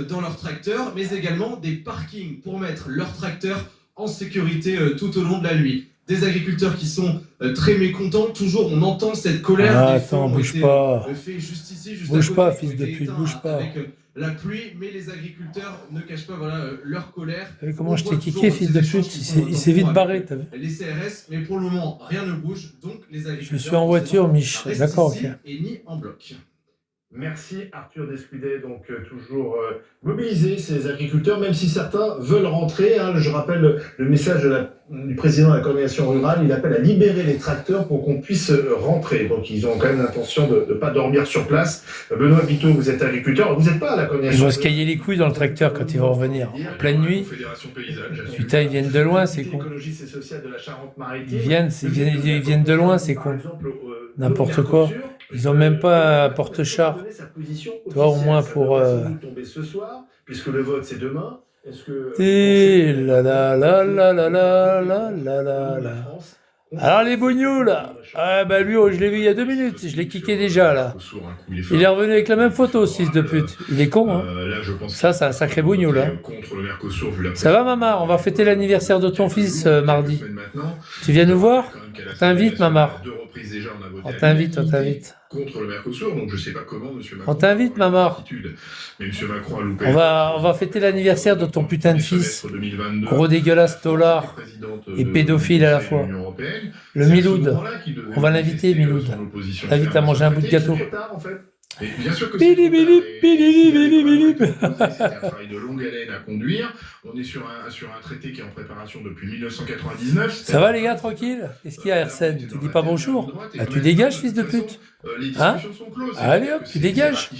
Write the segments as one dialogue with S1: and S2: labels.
S1: dans leurs tracteurs, mais également des parkings pour mettre leurs tracteurs en sécurité tout au long de la nuit. Des agriculteurs qui sont très mécontents, toujours on entend cette colère.
S2: Ah, attends, bouge pas.
S1: Fait juste ici, juste
S2: bouge
S1: à côté,
S2: pas, fils de pute, bouge pas.
S1: Avec la pluie, mais les agriculteurs ne cachent pas voilà, leur colère.
S2: T'as vu comment je t'ai kické, fils de pute? Il s'est vite barré, t'as vu?
S1: Les CRS, mais pour le moment, rien ne bouge, donc les agriculteurs...
S2: Je suis en voiture, Mich. D'accord, ok.
S1: Et mis en bloc.
S3: Merci Arthur Descudet, donc toujours mobiliser ces agriculteurs, même si certains veulent rentrer. Hein. Je rappelle le message du président de la coordination rurale, il appelle à libérer les tracteurs pour qu'on puisse rentrer. Donc ils ont quand même l'intention de ne pas dormir sur place. Benoît Biteau, vous êtes agriculteur, vous n'êtes pas à la coordination.
S2: Ils vont se cailler les couilles dans le tracteur quand ils vont revenir. En pleine nuit. Putain, ils viennent de loin, c'est con. Ils viennent de loin, c'est con. N'importe quoi. Ils ont même pas un porte-char. Toi, au moins pour...
S3: Puisque le vote, c'est demain.
S2: Alors les bougnous là, ah bah lui je l'ai vu il y a 2 minutes, je l'ai kické déjà là. Il est revenu avec la même photo, ce fils de pute. Il est con hein. Ça c'est un sacré bougnou là. Ça va maman, on va fêter l'anniversaire de ton fils mardi. Tu viens nous voir? On t'invite maman. On t'invite, on t'invite.
S3: Contre le Mercosur, donc je sais pas comment monsieur
S2: Macron. On t'invite maman.
S3: Mais monsieur Macron a loupé.
S2: On va fêter l'anniversaire de ton putain de fils. Gros dégueulasse tolard et pédophile à la fois. Le Miloud. On va l'inviter Miloud. On l'invite à manger un bout de gâteau.
S3: Mais bien sûr que
S2: c'est
S3: un travail de longue haleine à conduire. On est sur un traité qui est en préparation depuis 1999.
S2: Ça va les gars, tranquille? Qu'est-ce qu'il y a Arsène? Tu dis pas bonjour? Bah tu dégages fils de pute. Hein? Allez hop, tu dégages.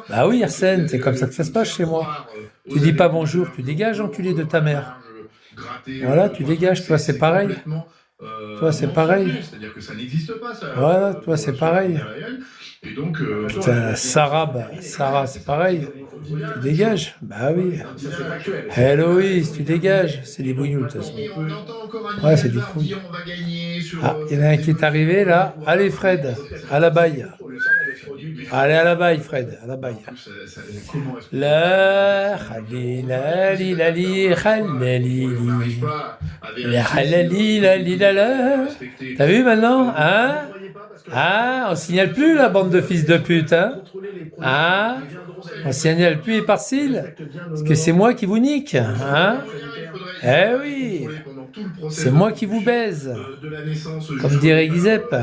S2: Bah oui Arsène, c'est comme ça que ça se passe chez moi. Tu dis pas bonjour, tu dégages enculé de ta mère. Voilà, tu dégages, toi c'est pareil. Toi c'est pareil.
S3: C'est-à-dire que ça n'existe pas ça.
S2: Voilà, toi c'est pareil.
S3: Et donc,
S2: putain, Sarah, c'est pareil. Tu dégages? Bah oui. Héloïse, tu dégages. C'est des bougnous de toute façon. Ouais, c'est des couilles. Ah, il y en a un qui est arrivé là. Allez Fred, à la baille. Allez à la baille Fred, à la baille. La khalili lali khalili la khalili lali la. T'as vu maintenant, hein? Ah, on signale plus la bande de fils de pute, hein? Ah, on signale plus les parcelles, parce que c'est moi qui vous nique, hein? Eh oui, c'est moi qui vous baise, comme dirait Giuseppe.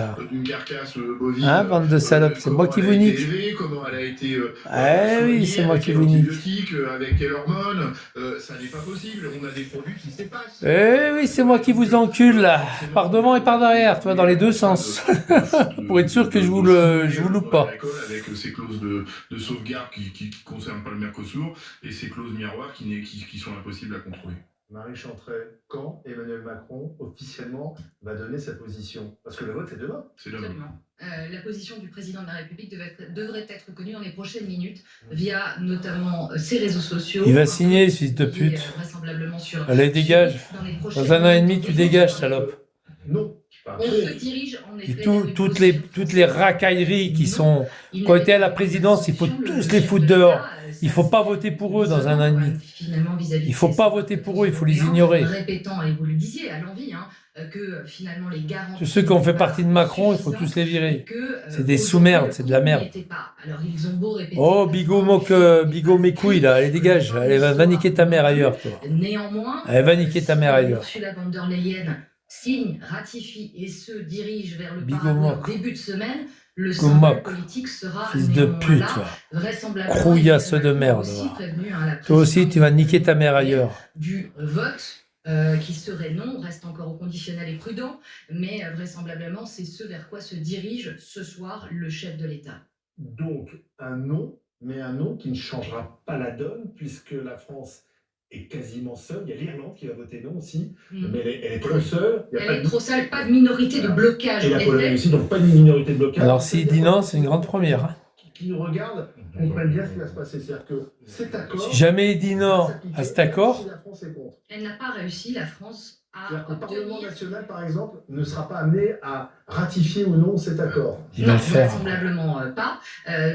S2: Hein, bande de salopes, c'est moi qui vous nique. Eh oui, c'est moi qui vous nique. Eh oui, c'est moi qui vous encule, là, par devant et par derrière, toi, dans les deux sens. Pour être sûr que je vous loupe pas.
S3: Avec ces clauses de sauvegarde qui ne concernent pas le Mercosur et ces clauses miroirs qui sont impossibles à contrôler. Marie Chantret, quand Emmanuel Macron officiellement va donner sa position? Parce que le vote c'est demain. C'est demain.
S4: La position du président de la République devrait être connue dans les prochaines minutes via notamment ses réseaux sociaux.
S2: Il va signer, fils de pute. Allez, dégage. Dans 1 an et demi, tu dégages, salope.
S3: Non.
S4: On se dirige en effet.
S2: Toutes les racailleries qui sont été à la présidence, il faut tous les foutre dehors. Il ne faut pas voter pour eux dans 1 an et demi. Il ne faut pas voter pour eux, il faut les ignorer.
S4: Répétant, et vous le disiez à l'envi, que finalement les garanties...
S2: Tous ceux qui ont fait partie de Macron, il faut tous les virer. C'est des sous-merdes, c'est de la merde. Oh, Bigot mes couilles là, allez dégage. Allez, va niquer ta mère ailleurs, toi.
S4: Néanmoins,
S2: allez, va niquer ta mère ailleurs.
S4: Ursula von der Leyen signe, ratifie et se dirige vers le Parlement début de semaine. Le symbole politique sera
S2: fils de pute,
S4: vraisemblablement
S2: crouillasse de merde. Toi aussi, tu vas niquer ta mère ailleurs.
S4: Du vote qui serait non, reste encore au conditionnel et prudent, mais vraisemblablement c'est ce vers quoi se dirige ce soir le chef de l'État.
S3: Donc un non, mais un non qui ne changera pas la donne puisque la France est quasiment seule. Il y a l'Irlande qui va voter non aussi, mais elle est trop seule.
S4: Elle est trop seule, pas de minorité de blocage.
S3: Et la Pologne aussi, donc pas de minorité de blocage.
S2: Alors s'il dit non, c'est une grande première. Hein.
S3: Qui nous regarde, comprennent bien ce qui va se passer. C'est-à-dire que cet accord...
S2: Si jamais il dit non à cet accord...
S4: Elle n'a pas réussi, la France,
S3: C'est-à-dire que le Parlement national, par exemple, ne sera pas amené à ratifier ou non cet accord.
S2: Il va le faire.
S4: Vraisemblablement pas.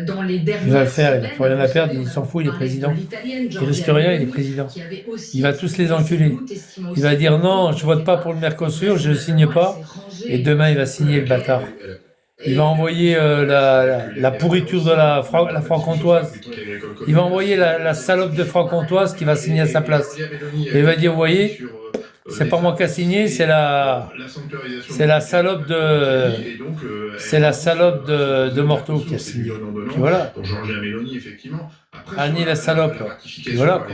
S4: Dans les dernières
S2: Il va le faire, il n'a plus rien à
S4: semaines,
S2: perdre,
S4: vous
S2: il
S4: savez,
S2: s'en fout, il est
S4: on a parlé
S2: président.
S4: de l'Italienne,
S2: Il risque rien, il est président.
S4: qui avait aussi
S2: Il va tous les enculer.
S4: ses doutes, estimant
S2: Il va
S4: aussi
S2: dire
S4: que
S2: non,
S4: le
S2: je vote pas pour le Mercosur, je ne signe pas. Et demain, il va signer le bâtard. Il va envoyer la pourriture de la franc-comtoise. Il va envoyer la salope de franc-comtoise qui va signer à sa place. Et il va dire, vous voyez, c'est pas moi qui a signé, c'est la salope de Morteau qui a signé. Puis voilà. Annie la salope. Puis voilà.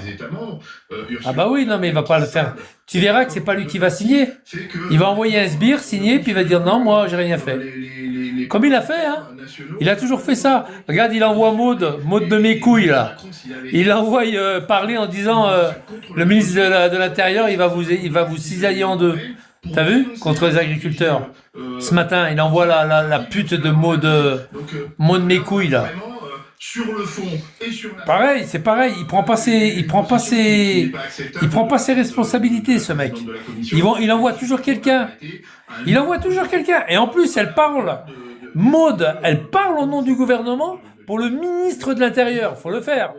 S2: Ah bah oui, non mais il va pas le faire. Tu verras que c'est pas lui qui va signer. Il va envoyer un sbire signer, puis il va dire non, moi j'ai rien fait. Comme il a fait, hein. Il a toujours fait ça. Regarde, il envoie Maud de mes couilles là. Il l'envoie parler en disant le ministre de l'Intérieur, il va vous cisailler en deux. T'as vu? Contre les agriculteurs. Ce matin, il envoie la pute de Maud de mes couilles là.
S5: Sur le fond et sur la...
S2: Pareil, c'est pareil. Il prend pas ses responsabilités, ce mec. Il envoie toujours quelqu'un. Il envoie toujours quelqu'un. Et en plus, elle parle. Maud, elle parle au nom du gouvernement pour le ministre de l'Intérieur. Faut le faire.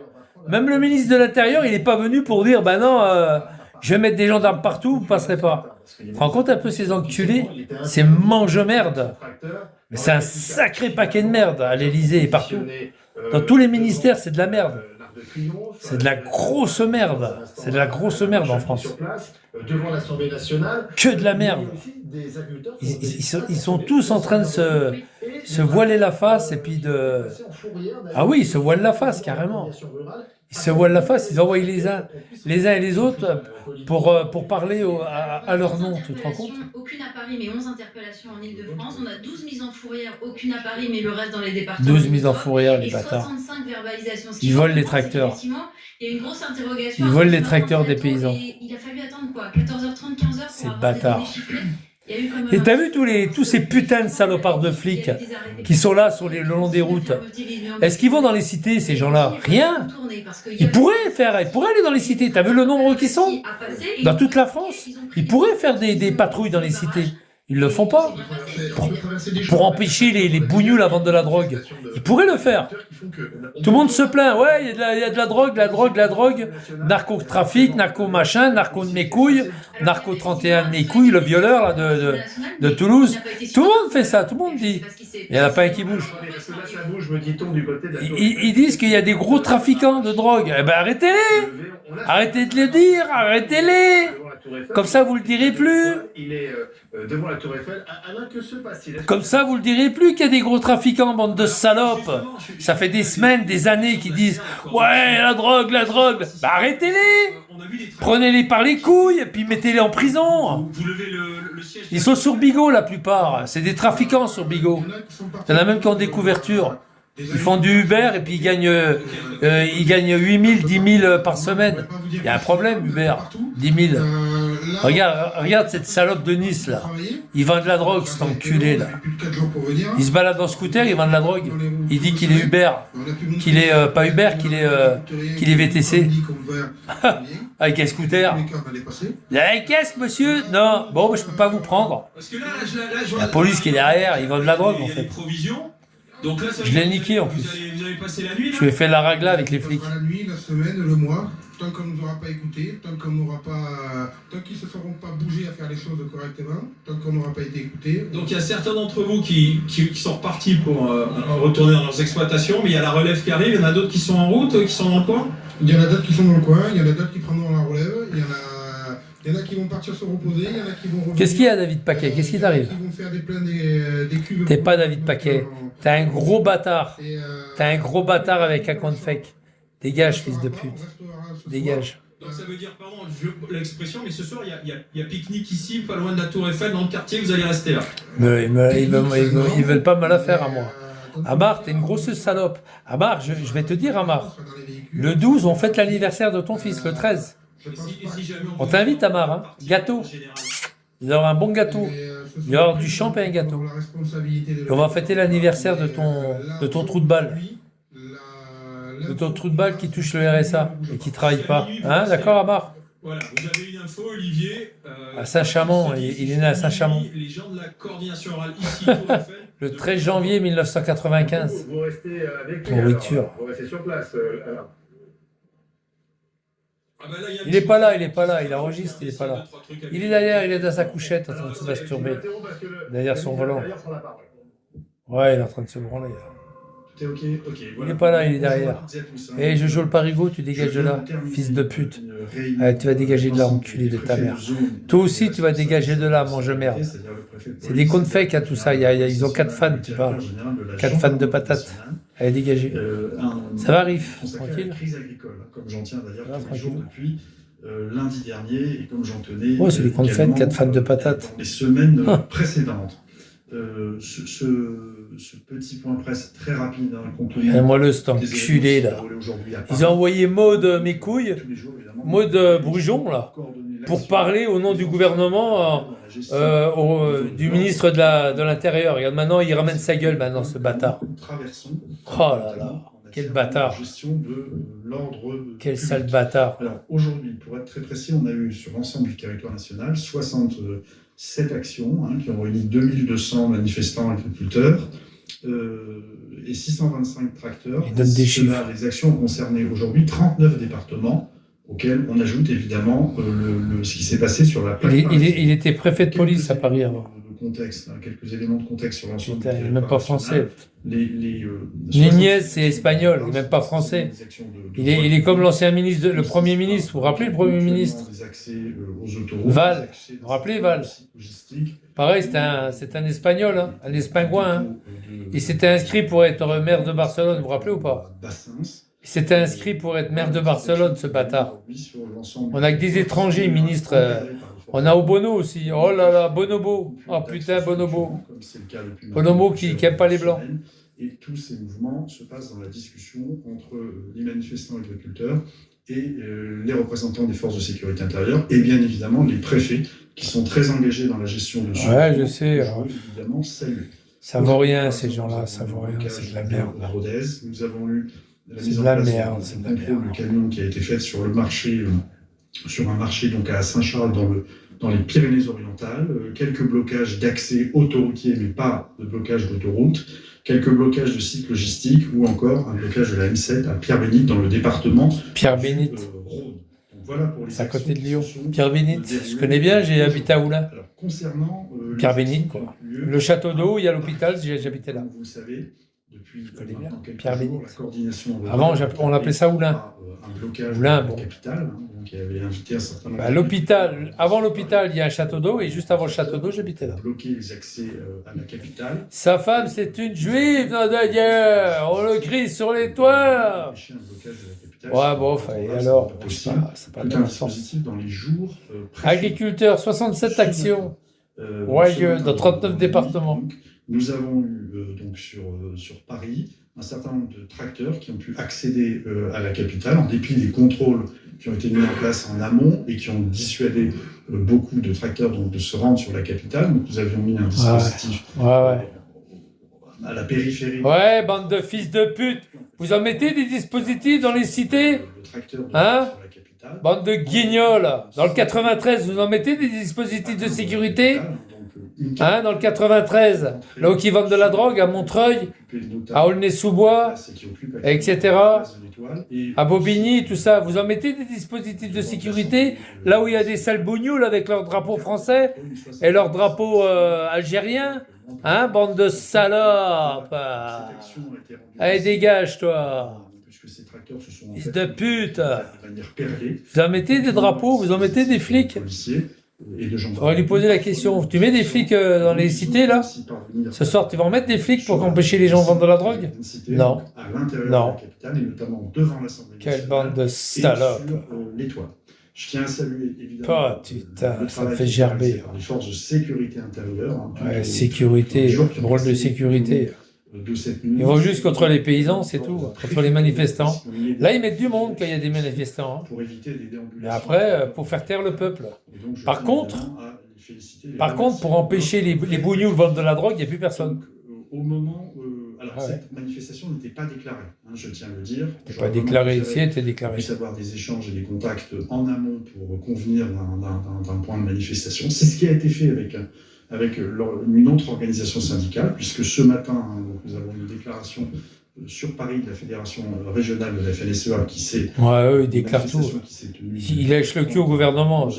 S2: Même le ministre de l'Intérieur, il n'est pas venu pour dire, bah non, je vais mettre des gendarmes partout, vous passerez pas. Tu te rends compte un peu ces enculés? C'est mange-merde. Mais c'est un sacré paquet de merde à l'Élysée et partout. Dans tous les ministères, c'est de la merde. C'est de la grosse merde. C'est de la grosse merde en France.
S3: Devant l'Assemblée nationale.
S2: Que de la merde. Ils sont tous en train de se voiler la face et puis de... Ah oui, ils se voilent la face carrément. Ils se voilent la face, ils envoient les uns et les autres pour parler à leur nom, tu te rends compte?
S6: Aucune à Paris, mais 11 interpellations en Ile-de-France. On a 12 mises en fourrière, aucune à Paris, mais le reste dans les départements.
S2: 12 mises en fourrière, les bâtards.
S6: 65 verbalisations.
S2: Ils volent les tracteurs.
S6: Il y a une grosse interrogation.
S2: Ils volent les tracteurs des paysans.
S6: Il a fallu attendre quoi, 14h30, 15h pour
S2: C'est
S6: avoir
S2: bâtard.
S6: des données chiffrées.
S2: Et t'as vu tous ces putains de salopards de flics qui sont là le long des routes? Est-ce qu'ils vont dans les cités, ces gens-là? Rien. Ils pourraient aller dans les cités. T'as vu le nombre qu'ils sont? Dans toute la France. Ils pourraient faire des patrouilles dans les cités. Ils le font pas. Pour empêcher les bougnous la vente de la drogue. Ils pourraient le faire. Tout le monde se plaint. Ouais, il y a de la drogue. Narcotrafic, narco-machin, narco de mes couilles, narco 31 de mes couilles, le violeur là, de Toulouse. Tout le monde fait ça, tout le monde dit. Il n'y en a pas un qui bouge. Ils disent qu'il y a des gros trafiquants de drogue. Eh ben arrêtez-les. Arrêtez de le dire, arrêtez-les. Comme ça, vous le direz plus.
S3: Il est devant la Tour Eiffel. Alain, que se passe-t-il?
S2: Comme ça, vous le direz plus qu'il y a des gros trafiquants, bande de salopes. Ça fait des semaines, des années qu'ils disent « Ouais, la drogue !» Bah arrêtez-les. Prenez-les par les couilles et puis mettez-les en prison. Ils sont sur Bigot, la plupart. C'est des trafiquants sur Bigot. Il y en a même qui ont des couvertures. Ils font du Uber et puis ils gagnent 8 000, 10 000 par semaine. Il y a un problème, Uber. 10 000. Regarde cette salope de Nice, là. Il vend de la drogue, cet enculé, là. Il se balade en scooter, il vend de la drogue. Il dit qu'il est Uber. Qu'il est pas Uber, qu'il est VTC. Avec un scooter. Il a un casque, monsieur? Non. Bon, bah, je peux pas vous prendre. La police qui est derrière, il vend de la drogue, en fait.
S1: Donc là,
S2: je l'ai niqué en plus.
S1: Vous avez passé la nuit là?
S2: Je lui ai fait la ragla avec les flics.
S5: La nuit, la semaine, le mois, tant qu'on ne nous aura pas écoutés, tant qu'ils ne se feront pas bouger à faire les choses correctement, tant qu'on n'aura pas été écoutés.
S1: Donc il y a certains d'entre vous qui sont repartis pour retourner dans leurs exploitations, mais il y a la relève qui arrive, il y en a d'autres qui sont en route, qui sont dans le coin?
S5: Il y en a d'autres qui sont dans le coin, il y en a d'autres qui prendront la relève, il y en a qui vont partir se reposer, il y en a qui vont revenir.
S2: Qu'est-ce qu'il y a, David Paquet? Qu'est-ce qui t'arrive?
S5: Ils vont faire des plans des cuves.
S2: T'es pas David Paquet. T'es un gros bâtard. T'es un gros bâtard avec un compte fake. Dégage, fils de pute. Dégage.
S1: Donc ça veut dire, pardon, l'expression, mais ce soir, il y a pique-nique ici, pas loin de la Tour Eiffel, dans le quartier, vous allez rester là.
S2: Mais ils veulent pas me la faire à moi. Amar, t'es une grosse salope. Amar, je vais te dire, Amar. Le 12, on fête l'anniversaire de ton fils, le 13. On t'invite, Amar, hein. Gâteau. Il y aura un bon gâteau. Il y aura du champagne gâteau. Et on va fêter l'anniversaire de ton trou de balle. De ton trou de balle qui touche le RSA et qui travaille pas. Hein, d'accord, Amar?
S7: Voilà, vous avez une info, Olivier.
S2: À Saint-Chamond, il est né à Saint-Chamond.
S7: Les gens de la coordination orale ici, Tour Eiffel,
S2: Le 13 janvier 1995.
S3: Vous restez avec lui,
S2: Pourriture.
S3: alors, vous restez sur place. Alors.
S7: Ah bah là, y a un
S2: Il
S7: petit
S2: est pas là,
S7: peu-
S2: il est pas là, il enregistre, il est pas là.
S7: Deux, trois trucs à
S2: Il est
S7: dire.
S2: derrière, il est dans sa couchette en train de se masturber. Derrière son volant. Ouais, il est en train de se branler. Là.
S3: Tout est ok, ok.
S2: Il est pas là, il est derrière. Et je joue le parigo, tu dégages de là, fils de pute. Allez, tu vas dégager de là, enculé de ta mère. Toi aussi, tu vas dégager de là, mange merde. C'est des comptes fake, hein, tout ça. Ils ont 4 fans, tu parles. 4 fans de patates. Allez, dégagez. Ça va, Riff? Tranquille?
S8: Crise agricole, comme j'en tiens d'ailleurs
S2: Ah,
S8: tous les jours
S2: tranquille.
S8: depuis lundi dernier et comme j'en tenais.
S2: Ouais, c'est des comptes faits,
S8: également,
S2: 4 fans de patates.
S8: dans les semaines
S2: Ah.
S8: précédentes. Ce petit point presse très rapide, hein, compte tenu
S2: Moi, le cet
S8: des
S2: enculé,
S8: événements qui se
S2: là.
S8: déroulaient aujourd'hui à
S2: Ils
S8: Paris.
S2: ont envoyé Maud mes couilles,
S8: Tous les jours, évidemment,
S2: Maud Brujon, là, pour parler au nom du gouvernement du ministre de l'Intérieur. Regarde, maintenant, il ramène sa gueule, maintenant, ce bâtard. Oh là là, quel bâtard. Quel sale bâtard.
S8: Alors aujourd'hui, pour être très précis, on a eu sur l'ensemble du territoire national 67 actions qui ont réuni 2200 manifestants agriculteurs et 625 tracteurs.
S2: Il donne des chiffres.
S8: Les actions ont concerné aujourd'hui 39 départements auxquels on ajoute évidemment ce qui s'est passé sur la plaque parisienne.
S2: Il était préfet de police à Paris avant.
S8: Contexte, quelques éléments de contexte sur l'ensemble.
S2: Putain, il n'est même pas français.
S8: Nunez,
S2: c'est espagnol, il n'est même pas français. Il est comme l'ancien ministre, le premier ministre. Vous vous rappelez le premier ministre? Val. Vous vous rappelez Val? Pareil, c'est un espagnol, hein, un espingouin. Hein. Il s'était inscrit pour être maire de Barcelone, vous vous rappelez ou pas? Il s'était inscrit pour être maire de Barcelone, ce bâtard. On a que des étrangers, ministres. On a Obono aussi. Oh là là, Bonobo. Oh putain, Bonobo. Bonobo qui n'aime pas les blancs.
S8: Et tous ces mouvements se passent dans la discussion entre les manifestants agriculteurs et les représentants des forces de sécurité intérieure et bien évidemment les préfets qui sont très engagés dans la gestion de ce.
S2: Ouais, je sais.
S8: Évidemment, salut.
S2: Ça vaut rien, ces gens-là, ça vaut rien, c'est de la merde.
S8: Rodez, nous avons eu la
S2: C'est
S8: mise
S2: de
S8: en
S2: la
S8: place
S2: merde,
S8: d'un
S2: c'est de la
S8: contrôle
S2: merde.
S8: de camion qui a été fait sur le marché, sur un marché donc à Saint-Charles dans les Pyrénées-Orientales, quelques blocages d'accès autoroutier mais pas de blocage d'autoroute, quelques blocages de sites logistiques ou encore un blocage de la M7 à Pierre-Bénite dans le département
S2: Pierre-Bénite.
S8: Rhône. Donc voilà pour les
S2: C'est à côté de
S8: actions qui
S2: Lyon.
S8: se sont
S2: Pierre-Bénite, je
S8: déroulées
S2: connais bien, j'ai habité à Oulin.
S8: Alors, concernant
S2: Pierre-Bénite, quoi. Le château d'eau, il y a l'hôpital, j'habitais là.
S8: Vous le savez, depuis
S2: connais bien.
S8: maintenant quelques
S2: Pierre-Bénite.
S8: jours, la coordination
S2: Avant, on l'appelait ça Oulin.
S8: un blocage
S2: Oulin,
S8: de
S2: bon.
S8: la capitale, donc il avait invité un certain nombre
S2: Bah, l'hôpital, avant l'hôpital, il y a un château d'eau, et juste avant le château d'eau, j'habitais là.
S8: bloquer les accès à la capitale.
S2: Sa femme, c'est une juive, nom de Dieu. On le crie sur les toits.
S8: Empêcher un blocage de la capitale.
S2: Ouais, bon, et alors,
S8: c'est
S2: c'est
S8: pas
S2: pas
S8: tout
S2: de
S8: un
S2: bon sens.
S8: dispositif dans les jours précédents.
S2: Agriculteurs, 67 actions. Ouais, dans 39 départements.
S8: Donc, nous avons eu donc sur Paris un certain nombre de tracteurs qui ont pu accéder à la capitale en dépit des contrôles qui ont été mis en place en amont et qui ont dissuadé beaucoup de tracteurs donc, de se rendre sur la capitale. Donc nous avions mis un dispositif
S2: Ouais.
S8: à la périphérie.
S2: Ouais, bande de fils de pute. Vous en mettez des dispositifs dans les cités?
S8: Le tracteur de
S2: Hein?
S8: sur la capitale.
S2: Bande de guignols. Dans le 93, vous en mettez des dispositifs de sécurité? Hein, dans le 93, là où ils vendent de la drogue, à Montreuil, à Aulnay-sous-Bois, etc., à Bobigny, tout ça. Vous en mettez des dispositifs de sécurité là où il y a des sales bougnoules avec leur drapeau français et leur drapeau algérien? Hein, bande de salopes. Allez, dégage, toi. Fils de pute. Vous en mettez des drapeaux, vous en mettez des flics. On va lui poser la question. Tu mets des flics dans les cités, là? Ce soir, tu vas en mettre des flics pour empêcher les gens de vendre de la drogue? Non. Non. Quelle bande de salopes.
S8: Je tiens à saluer évidemment.
S2: Oh, putain, ça me fait gerber.
S8: Les forces de sécurité intérieure.
S2: Ouais, sécurité, drôle de sécurité. Ils vont juste contre les paysans, c'est tout, contre les manifestants. Là, ils mettent du monde quand il y a des manifestants. Hein. Mais après, pour faire taire le peuple. Par contre, pour empêcher les bougnous de vendre de la drogue, il n'y a plus personne.
S8: Cette manifestation n'était pas déclarée, hein, je tiens à le dire.
S2: C'est pas déclaré ici, elle était déclarée.
S8: On puisse avoir des échanges et des contacts en amont pour convenir d'un point de manifestation. C'est ce qui a été fait avec une autre organisation syndicale, puisque ce matin, hein, donc nous avons une déclaration sur Paris de la Fédération régionale de la FNSEA qui s'est...
S2: Ouais, eux, ils déclarent tout. Ils lèchent le cul au gouvernement.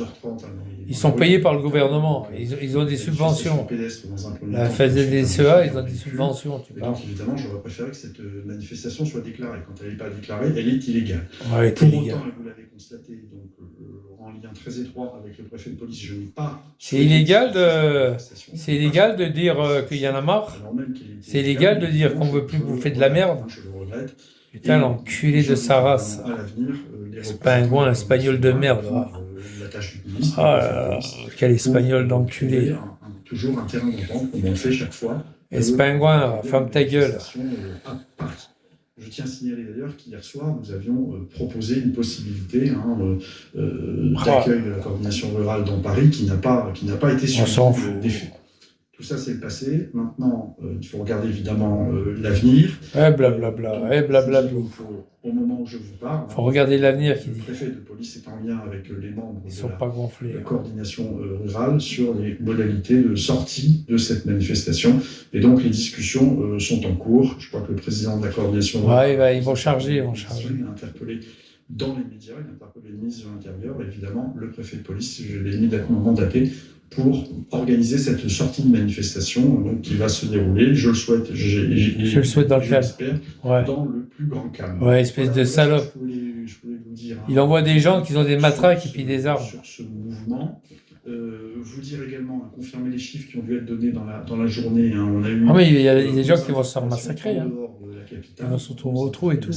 S2: Ils sont payés par le gouvernement. Ils ont des subventions. La FNSEA, ils ont des subventions.
S8: Donc évidemment, j'aurais préféré que cette manifestation soit déclarée. Quand elle n'est pas déclarée, elle est illégale.
S2: Ouais, elle est
S8: Pour
S2: illégale.
S8: autant, et vous l'avez constaté, donc, en lien très étroit avec le préfet de police, je n'ai pas...
S2: C'est illégal de dire qu'il y en a marre. C'est illégal de dire qu'on ne veut plus bouffer de la merde.
S8: Je le regrette.
S2: Putain, l'enculé de sa race. C'est pas un goin, un espagnol de merde. Oh là là, quel espagnol d'enculé.
S8: Toujours un terrain d'entente, comme on le fait chaque fois.
S2: Espingouin, ferme ta gueule.
S8: Je tiens à signaler d'ailleurs qu'hier soir, nous avions proposé une possibilité d'accueil de la coordination rurale dans Paris qui n'a pas été suivie des faits. Tout ça, c'est le passé. Maintenant, il faut regarder évidemment l'avenir.
S2: Blablabla.
S8: Au moment où je vous parle,
S2: il faut regarder l'avenir.
S8: Le préfet de police est en lien avec les membres
S2: de
S8: la coordination rurale sur les modalités de sortie de cette manifestation. Et donc, les discussions sont en cours. Je crois que le président de la coordination rurale...
S2: ils vont charger.
S8: Il a interpellé dans les médias, il a interpellé le ministre de l'Intérieur, évidemment, le préfet de police. Je l'ai immédiatement mandaté pour organiser cette sortie de manifestation donc, qui va se dérouler, je le souhaite,
S2: je le souhaite dans le calme,
S8: dans le plus grand calme.
S2: Ouais, espèce de salope.
S8: Je voulais vous dire,
S2: il envoie des gens qui ont des matraques et puis des armes.
S8: Sur ce mouvement, vous dire également, confirmer les chiffres qui ont dû être donnés dans la journée. Hein, on a eu
S2: mais il y a des gens qui vont se faire massacrer. Hein. Ils vont se retrouver au trou et tout.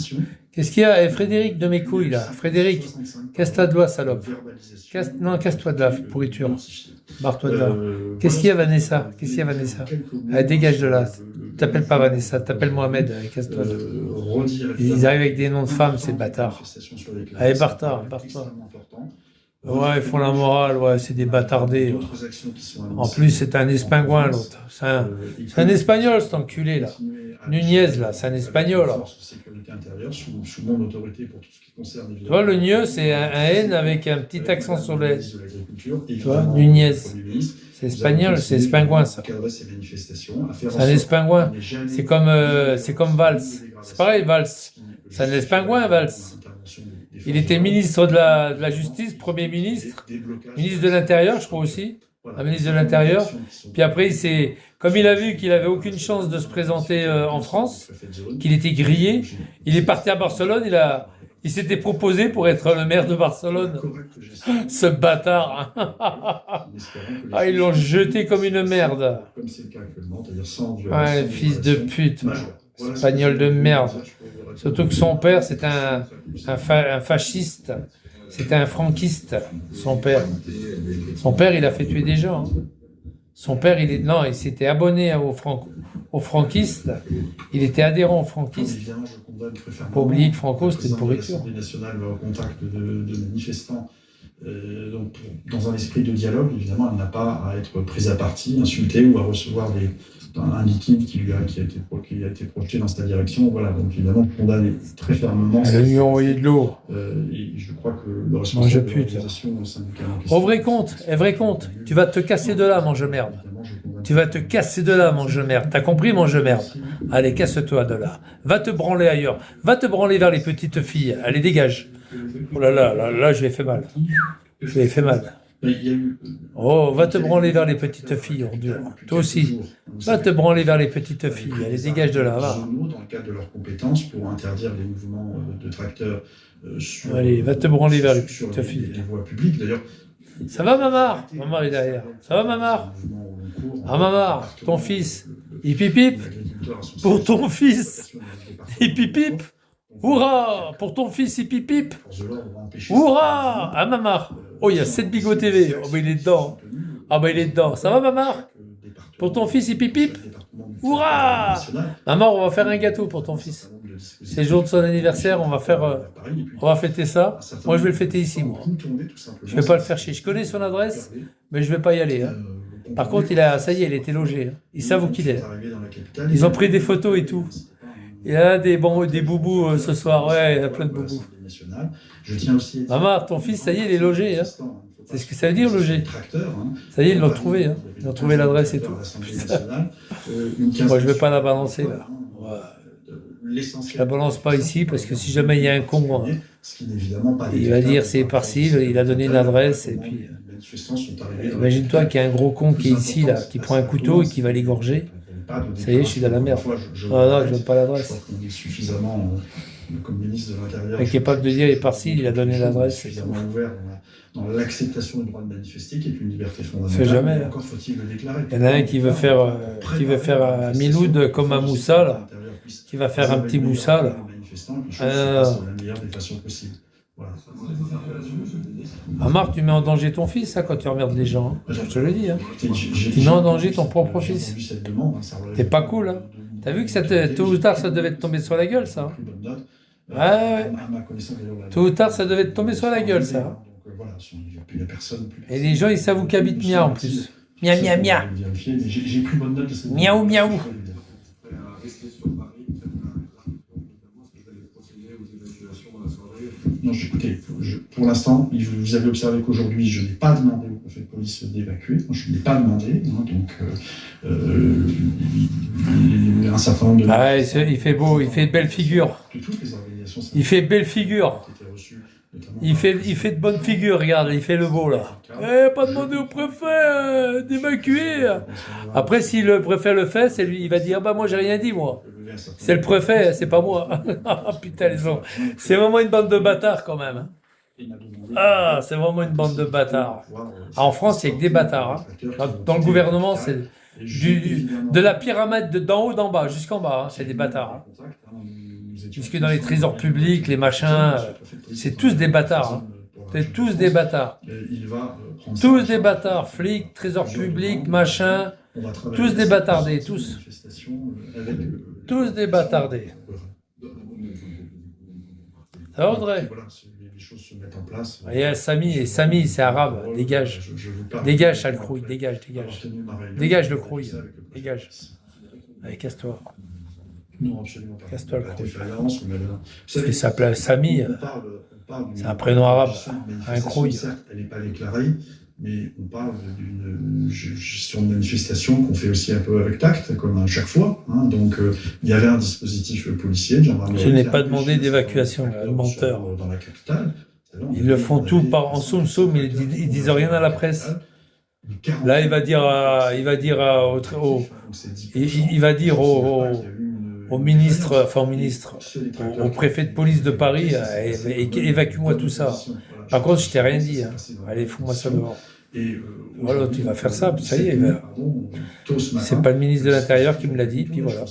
S2: Qu'est-ce qu'il y a, Frédéric de mes couilles là? Frédéric, casse-toi de là, salope. Casse-toi de là, pourriture. Barre-toi de là. Qu'est-ce qu'il y a, Vanessa? Allez, dégage de là. T'appelles pas Vanessa, t'appelles Mohamed. Allez, casse-toi de là. Ils arrivent avec des noms de femmes, ces bâtards. Allez, barre-toi. Ouais, ils font la morale, ouais, c'est des bâtardés. Ouais. En plus, c'est un espingouin, l'autre. C'est un espagnol, cet enculé, là. Nunez, là, c'est un espagnol, là. Tu vois, le Nieu, c'est un N avec un petit accent sur le S. Tu vois, Nunez. C'est espagnol, c'est espingouin, ça. C'est un espingouin. C'est comme Valls. C'est pareil, Valls. C'est un espingouin, Valls. Il était ministre de la Justice, Premier ministre, ministre de l'Intérieur, je crois aussi, un ministre de l'Intérieur. Puis après, comme il a vu qu'il n'avait aucune chance de se présenter en France, qu'il était grillé, il est parti à Barcelone, il s'était proposé pour être le maire de Barcelone. Ce bâtard. Ils l'ont jeté comme une merde. Ouais, fils de pute. Espagnol de merde. Surtout que son père, c'est un fasciste. C'était un franquiste, son père. Son père, il a fait tuer des gens. Hein. Son père, il s'était abonné aux franquistes. Il était adhérent aux franquistes. Pas oublier que Franco, c'était une pourriture.
S8: L'Assemblée nationale va au contact de manifestants. Donc, dans un esprit de dialogue, évidemment, elle n'a pas à être prise à partie, insultée ou à recevoir un liquide qui a été projeté dans sa direction. Voilà, donc évidemment, je condamne très fermement.
S2: Elle lui a envoyé de l'eau.
S8: Et je crois que le responsable de l'organisation syndicale en question...
S2: Vrai compte, tu vas te casser de là, mange merde. Tu vas te casser de là, mange merde. T'as compris, mange merde? Allez, casse-toi de là. Va te branler ailleurs. Va te branler vers les petites filles. Allez, dégage. Oh là là, je lui ai fait mal. Oh, va te branler vers les petites filles, ordure. Toi aussi. Va te branler vers les petites filles. Allez, dégage de là, va.
S8: Dans le cadre de leurs compétences pour interdire les mouvements de tracteurs
S2: allez, va te branler vers les petites filles.
S8: Les voies publiques, d'ailleurs.
S2: Ça va, Mamar? Mamar est derrière. Ça va, Mamar? Ah, Mamar, ton fils. Hip hip hip. Pour ton fils. Hip hip hip. Hurrah! Pour ton fils, hip hip hip. Hurrah! Ah, Mamar. Oh, il y a 7 Bigot TV. Oh, bah, il est dedans. Ah, bah, il est dedans. Ça va, Mamar? Pour ton fils, hip hip hip. Hurrah! Mamar, on va faire un gâteau pour ton fils. C'est le jour de son anniversaire, on va fêter ça. Moi, je vais le fêter ici, moi. Je vais pas le faire chier. Je connais son adresse, mais je vais pas y aller. Hein. Par contre, ça y est, il a été logé. Hein. Ils savent où qu'il est. Ils ont pris des photos et tout. Il y a des boubous ce soir, ouais, il y a plein de boubous.
S8: Je tiens aussi à...
S2: Maman, ton fils, ça y est, il est logé. Hein. C'est ce que ça veut dire, loger. Ça y est, ils l'ont trouvé. Hein. Ils ont trouvé l'adresse et tout. Moi, je ne vais pas la balancer, là. Ouais. Je la balance pas ici, parce que si jamais il y a un con, il va dire c'est par-ci, il a donné une adresse, et puis... Imagine-toi qu'il y a un gros con qui est ici, là, qui prend un couteau et qui va l'égorger. Ça y est, je suis dans la merde. Non, je donne pas l'adresse.
S8: Comme ministre de l'Intérieur,
S2: il est capable de dire, il est par-ci, il a donné l'adresse.
S8: Ouvert dans l'acceptation du droit de manifester, qui est une liberté fondamentale.
S2: Fait jamais.
S8: Encore faut-il le déclarer.
S2: Il y en a un qui veut faire un Miloud comme un Moussa, là, qui va faire un petit Moussa, là.
S8: La meilleure des façons possibles. Voilà.
S2: Ah, Marc, tu mets en danger ton fils, ça, quand tu emmerdes les gens. Hein. Je te le dis. Hein. Tu mets en danger ton propre fils. C'est pas cool. Hein. T'as vu que tôt ou tard, ça devait te tomber sur la gueule, ça. Ouais. Tôt ou tard, ça devait te tomber sur la gueule, ça. Et les gens, ils savent où qu'habite Mia, en plus. Mia. Miaou.
S8: Non, écoutez, pour l'instant, vous avez observé qu'aujourd'hui, je n'ai pas demandé au préfet de police d'évacuer. Je ne l'ai pas demandé. Hein, donc, un certain nombre de...
S2: Ah, il fait beau, il fait de belles figures. Il fait belle figure. Il fait de bonnes figures, regarde, il fait le beau, là. Pas demander au préfet d'évacuer. Après, si le préfet le fait, c'est lui, il va dire, bah moi j'ai rien dit, moi. C'est le préfet, c'est pas moi. Putain, c'est vraiment une bande de bâtards, quand même. Ah, c'est vraiment une bande de bâtards. Ah, en France, il n'y a que des bâtards. Hein. Dans le gouvernement, c'est de la pyramide d'en haut, d'en bas, jusqu'en bas, hein, c'est des bâtards. Hein. Puisque dans les trésors publics, les machins, c'est tous des bâtards. Hein. C'est tous des bâtards. Tous des bâtards, flics, trésors publics, machins, tous des bâtardés, tous. Tous des bâtardés. Ça va, Audrey? Il y a Samy, c'est arabe, dégage. Dégage, sale crouille, dégage. Dégage le crouille, dégage. Allez, casse-toi.
S8: Non, absolument pas.
S2: Casse-toi le crouille. Il s'appelle Samy, c'est un prénom arabe, un crouille.
S8: Elle n'est pas déclarée, mais on parle d'une gestion de manifestation qu'on fait aussi un peu avec tact, comme à chaque fois. Hein. Donc, il y avait un dispositif policier.
S2: Je n'ai pas demandé d'évacuation, le menteur.
S8: Dans la capitale.
S2: Ils le font tout en soum-soum, ils disent rien à la presse. Là, il va dire au ministre, au préfet de police de Paris, évacue-moi tout ça. Par contre, je t'ai rien dit. Hein. Allez, fous-moi ça dehors. Voilà, tu vas faire ça, puis ça y est. C'est pas le ministre de l'Intérieur qui me l'a dit, puis voilà.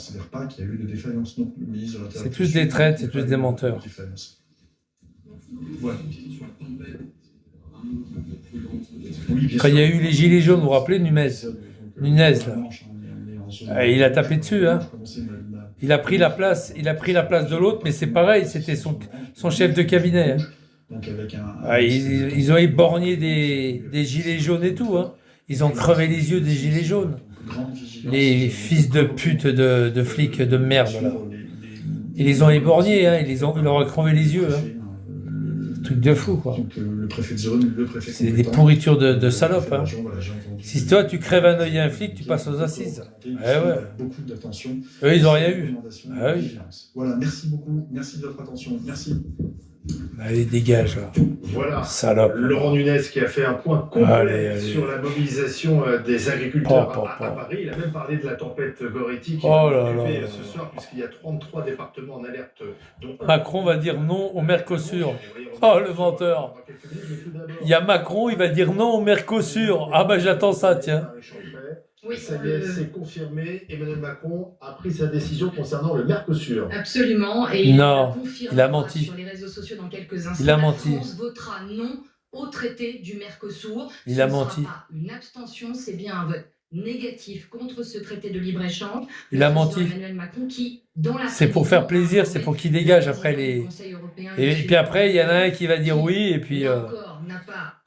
S2: C'est tous des traites, c'est tous des menteurs. Quand il y a eu les gilets jaunes, vous vous rappelez, Nunez, là. Il a tapé dessus, hein. Il a pris la place de l'autre, mais c'est pareil, c'était son chef de cabinet. Hein. Ils ont éborgné des gilets jaunes et tout, hein. Ils ont crevé les yeux des gilets jaunes. Les fils de pute de flics de merde, là. Ils les ont éborgnés, hein. Ils leur ont crevé les yeux, hein. Truc de fou, quoi. C'est des pourritures de salopes. Hein. Si toi, tu crèves un œil à un flic, tu passes aux assises. Ouais. Eux, ils n'ont rien eu. Ah, oui.
S8: Voilà, merci beaucoup. Merci de votre attention. Merci.
S2: Allez, dégage, là.
S3: Voilà.
S2: Salope.
S3: Laurent Nunez qui a fait un point complet sur la mobilisation des agriculteurs à Paris. Il a même parlé de la tempête Goretti qui va arriver ce soir, puisqu'il y a 33 départements en alerte.
S2: Macron va dire non au Mercosur. Oh, le menteur. Il y a Macron, il va dire non au Mercosur. Ah bah j'attends ça, tiens.
S3: Oui, ça y est, c'est confirmé. Emmanuel Macron a pris sa décision concernant le Mercosur.
S4: Absolument. Et il a menti sur les réseaux sociaux dans quelques instants.
S2: Il a menti.
S4: La France votera non au traité du Mercosur.
S2: Il a menti.
S4: Ce ne sera pas une abstention, c'est bien un vote négatif contre ce traité de libre-échange.
S2: Il a menti.
S4: Emmanuel Macron qui,
S2: c'est pour faire plaisir, c'est pour qu'il dégage après les... Et puis après, il y en a un qui va dire oui, et puis...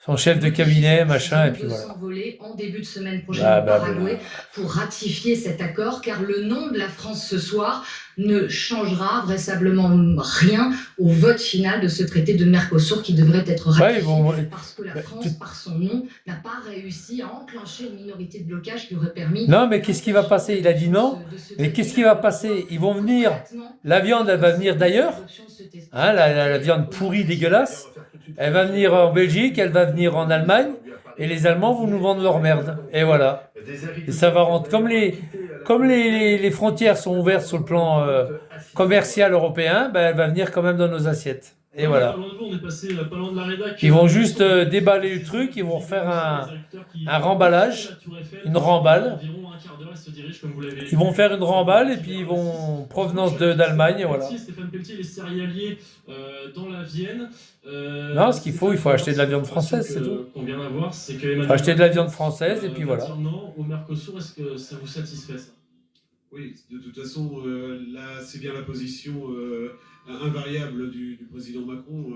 S2: son chef de cabinet, machin, et puis
S4: de
S2: voilà.
S4: s'envoler en début de semaine prochaine
S2: Bla,
S4: au
S2: bla,
S4: Paraguay
S2: bla.
S4: pour ratifier cet accord, car le nom de la France ce soir ne changera vraisemblablement rien au vote final de ce traité de Mercosur qui devrait être ratifié, parce que la France, par son nom, n'a pas réussi à enclencher une minorité de blocage qui aurait permis...
S2: Non, mais qu'est-ce qui va passer? Il a dit non, mais qu'est-ce qui va passer? Ils vont venir, la viande, elle va venir d'ailleurs, hein, la viande pourrie, dégueulasse, elle va venir en Belgique, elle va venir en Allemagne, et les Allemands vont nous vendre leur merde. Et voilà. Et ça va rentrer. Comme les frontières sont ouvertes sur le plan commercial européen, ben, elle va venir quand même dans nos assiettes. Et voilà. Ils vont juste déballer le truc, ils vont refaire un remballage, une remballe. Ils vont faire une remballe et puis ils vont provenance d'Allemagne, et voilà.
S7: Stéphane Pelletier, les céréaliers dans la Vienne.
S2: Non, ce qu'il faut acheter de la viande française, c'est tout.
S7: Qu'on vient d'avoir, c'est que
S2: Il faut acheter de la viande française et puis voilà.
S7: Non, au Mercosur, est-ce que ça vous satisfait ça?
S1: Oui, de toute façon, là, c'est bien la position invariable du président Macron.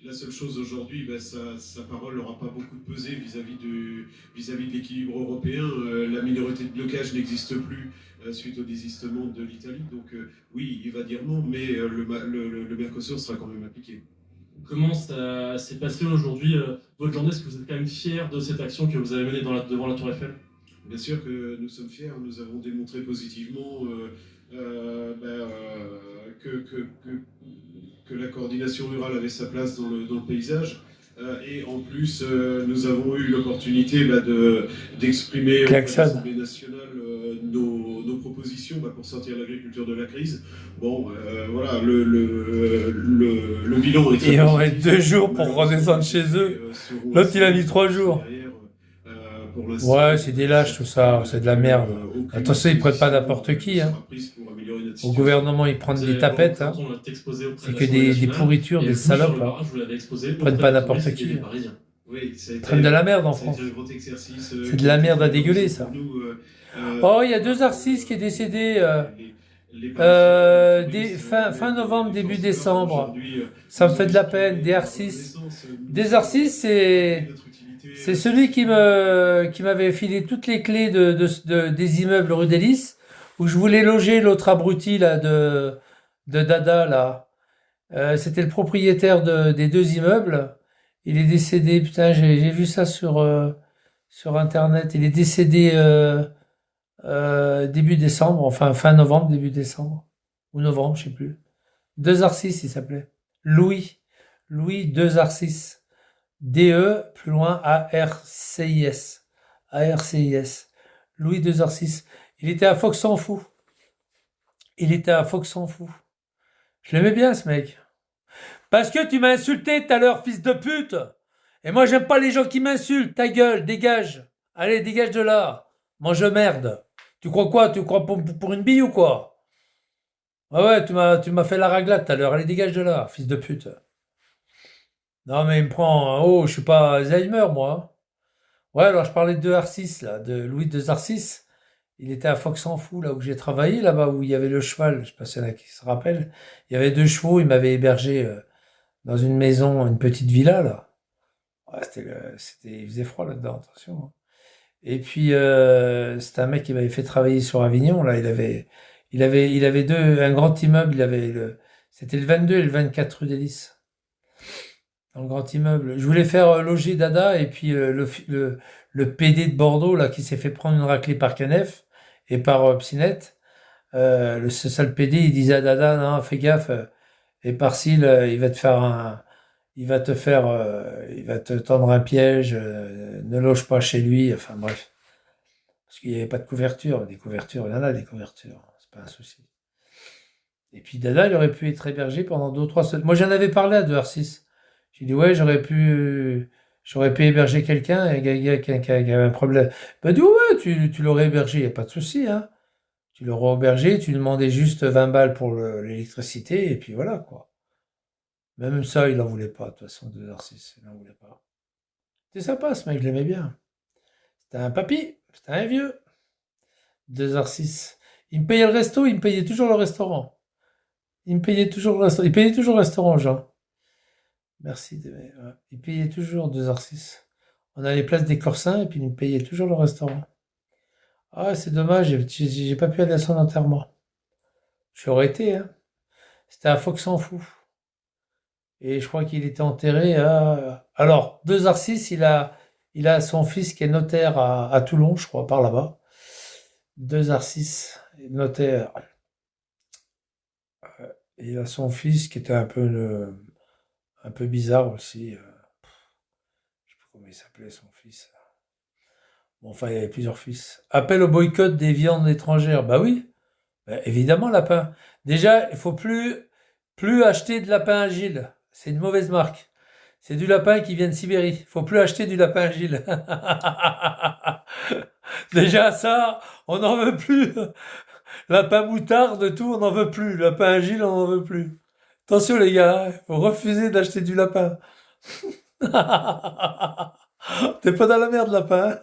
S1: La seule chose aujourd'hui, ben, sa parole n'aura pas beaucoup de pesée vis-à-vis de l'équilibre européen. La minorité de blocage n'existe plus suite au désistement de l'Italie. Donc oui, il va dire non, mais le Mercosur sera quand même appliqué.
S7: Comment ça s'est passé aujourd'hui, votre journée? Est-ce que vous êtes quand même fier de cette action que vous avez menée devant la Tour Eiffel?
S1: Bien sûr que nous sommes fiers, nous avons démontré positivement que la coordination rurale avait sa place dans le paysage. Et en plus, nous avons eu l'opportunité d'exprimer à l'Assemblée nationale nos propositions pour sortir l'agriculture de la crise. Bon, voilà, le bilan est très...
S2: Ils vont mettre 2 jours pour redescendre chez eux. L'autre, il a mis 3 jours. Ouais, c'est des lâches tout ça, c'est de la merde. Attention, ils prennent pas n'importe qui. Hein. Au gouvernement, ils prennent des tapettes. Hein. C'est que des pourritures, des salopes. Hein. Ils prennent pas n'importe qui. Ils prennent de la merde en France. C'est de la merde à dégueuler, ça. Oh, il y a 2 Arcis qui est décédé fin novembre, début décembre. Ça me fait de la peine, des Arcis. Des Arcis, c'est celui qui m'avait filé toutes les clés des immeubles rue des Lys, où je voulais loger l'autre abruti là, de Dada. Là. C'était le propriétaire des 2 immeubles. Il est décédé, putain, j'ai vu ça sur Internet. Il est décédé début décembre, enfin fin novembre, début décembre. Ou novembre, je sais plus. 2 Arcis, il s'appelait. Louis 2 Arcis. DE, plus loin, ARCIS. ARCIS. Louis 2 Arcis. Il était à Fox en fou. Je l'aimais bien, ce mec. Parce que tu m'as insulté tout à l'heure, fils de pute. Et moi, j'aime pas les gens qui m'insultent. Ta gueule, dégage. Allez, dégage de là. Mange merde. Tu crois quoi? Tu crois pour une bille ou quoi? Ah ouais, tu m'as fait la raglade tout à l'heure. Allez, dégage de là, fils de pute. Non, mais il me prend... Oh, je suis pas Alzheimer, moi. Ouais, alors je parlais de Arcis, là, de Louis de Arcis. Il était à Fox en fou, là où j'ai travaillé, là-bas où il y avait le cheval. Je sais pas s'il y en a qui se rappellent. Il y avait 2 chevaux, il m'avait hébergé dans une maison, une petite villa, là. Ouais, il faisait froid là-dedans, attention. Hein. Et puis, c'était un mec qui m'avait fait travailler sur Avignon, là. Il avait un grand immeuble, c'était le 22 et le 24 rue des Lys. Dans le grand immeuble. Je voulais faire loger Dada et puis le PD de Bordeaux là qui s'est fait prendre une raclée par Canef et par Psinette. Ce sale PD il disait à Dada non fais gaffe et Parcil il va te tendre un piège, ne loge pas chez lui. Enfin bref parce qu'il n'y avait pas de couverture. Des couvertures il y en a des couvertures, c'est pas un souci. Et puis Dada il aurait pu être hébergé pendant 2 ou 3 semaines. Moi j'en avais parlé à 2 Arcis. J'ai dit, ouais, j'aurais pu héberger quelqu'un, qui avait un problème. Il m'a dit, ouais, tu l'aurais hébergé, il n'y a pas de souci, hein. Tu l'aurais hébergé, tu demandais juste 20 balles pour l'électricité, et puis voilà, quoi. Même ça, il n'en voulait pas, de toute façon, de Narcisse, il n'en voulait pas. C'était sympa, ce mec, je l'aimais bien. C'était un papy, c'était un vieux. 2 Narcisse. Il me payait le resto, il me payait toujours le restaurant. Il payait toujours le restaurant, Jean. Merci. Il payait toujours 2 Narcisses. On a les places des Corsins et puis ils me payaient toujours le restaurant. Ah, c'est dommage, j'ai pas pu aller à son enterrement. J'aurais été, hein. C'était à Fox-en-Fou. Et je crois qu'il était enterré à... Alors, 2h06, il a son fils qui est notaire à Toulon, je crois, par là-bas. 2h06, notaire. Il a son fils qui était un peu bizarre aussi. Je sais plus comment il s'appelait son fils. Bon, enfin, il y avait plusieurs fils. Appel au boycott des viandes étrangères. Bah oui, bah, évidemment, lapin. Déjà, il faut plus acheter de lapin agile. C'est une mauvaise marque. C'est du lapin qui vient de Sibérie. Il faut plus acheter du lapin agile. Déjà, ça, on n'en veut plus. Lapin moutarde, tout, on n'en veut plus. Lapin agile, on n'en veut plus. Attention les gars, il faut refuser d'acheter du lapin. T'es pas dans la merde, lapin.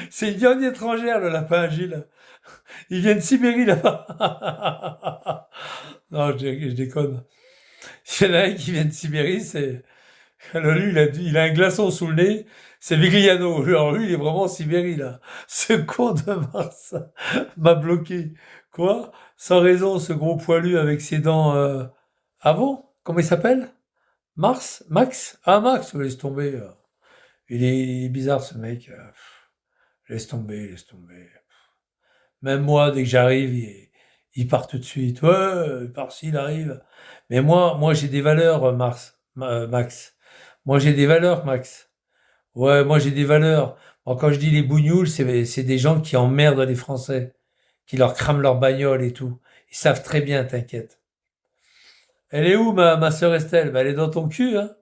S2: C'est une viande étrangère, le lapin agile. Il vient de Sibérie, là-bas. Non, je déconne. Il y en a un qui vient de Sibérie, c'est... Alors lui, il a un glaçon sous le nez, c'est Vigliano. Alors lui, il est vraiment en Sibérie, là. Ce con de Mars m'a bloqué. Quoi? Sans raison, ce gros poilu avec ses dents... Ah bon? Comment il s'appelle? Mars? Max? Ah, Max, laisse tomber. Il est bizarre, ce mec. Laisse tomber, laisse tomber. Même moi, dès que j'arrive, il part tout de suite. Ouais, il part s'il arrive. Mais moi, j'ai des valeurs, Max. Moi, j'ai des valeurs, Max. Ouais, moi, j'ai des valeurs. Bon, quand je dis les bougnoules, c'est des gens qui emmerdent les Français, qui leur crament leur bagnole et tout. Ils savent très bien, t'inquiète. Elle est où, ma sœur Estelle? Ben, elle est dans ton cul, hein.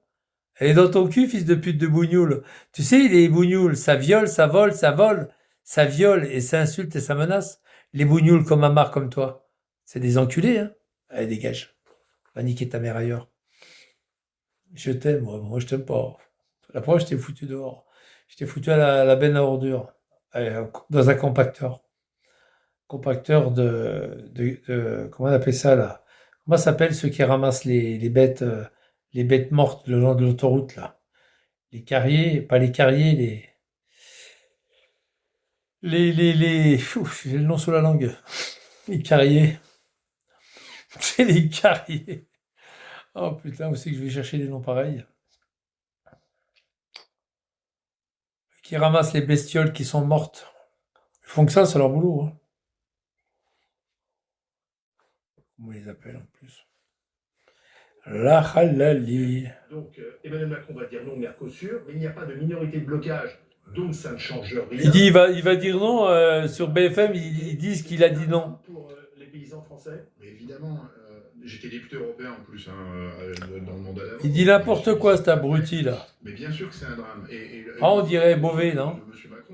S2: Elle est dans ton cul, fils de pute de bougnoule. Tu sais, les bougnoules, ça viole, ça vole, ça vole. Ça viole et ça insulte et ça menace. Les bougnoules comme Amar, comme toi. C'est des enculés, hein. Allez, dégage. Va niquer ta mère ailleurs. Je t'aime, moi je t'aime pas. La première, je t'ai foutu dehors. Je t'ai foutu à la benne à ordures. Dans un compacteur. Compacteur comment on appelle ça, là? Comment ça s'appelle ceux qui ramassent les bêtes mortes le long de l'autoroute, là? Les carriers, pas les carriers, j'ai le nom sous la langue. Les carriers. C'est les carriers. Oh putain, où c'est que je vais chercher des noms pareils? Qui ramassent les bestioles qui sont mortes. Ils font que ça, c'est leur boulot. Hein. Comment ils les appellent en plus? La halali.
S3: Donc, Emmanuel Macron va dire non au Mercosur, mais il n'y a pas de minorité de blocage, donc ça ne change rien.
S2: Il va dire non, sur BFM, ils disent qu'il a dit non.
S3: Pour les paysans français.
S9: Mais évidemment, j'étais député européen en plus, dans le mandat d'avant.
S2: Il dit n'importe quoi, cet abruti, là.
S9: Mais bien sûr que c'est un drame.
S2: Ah, on dirait Beauvais, non?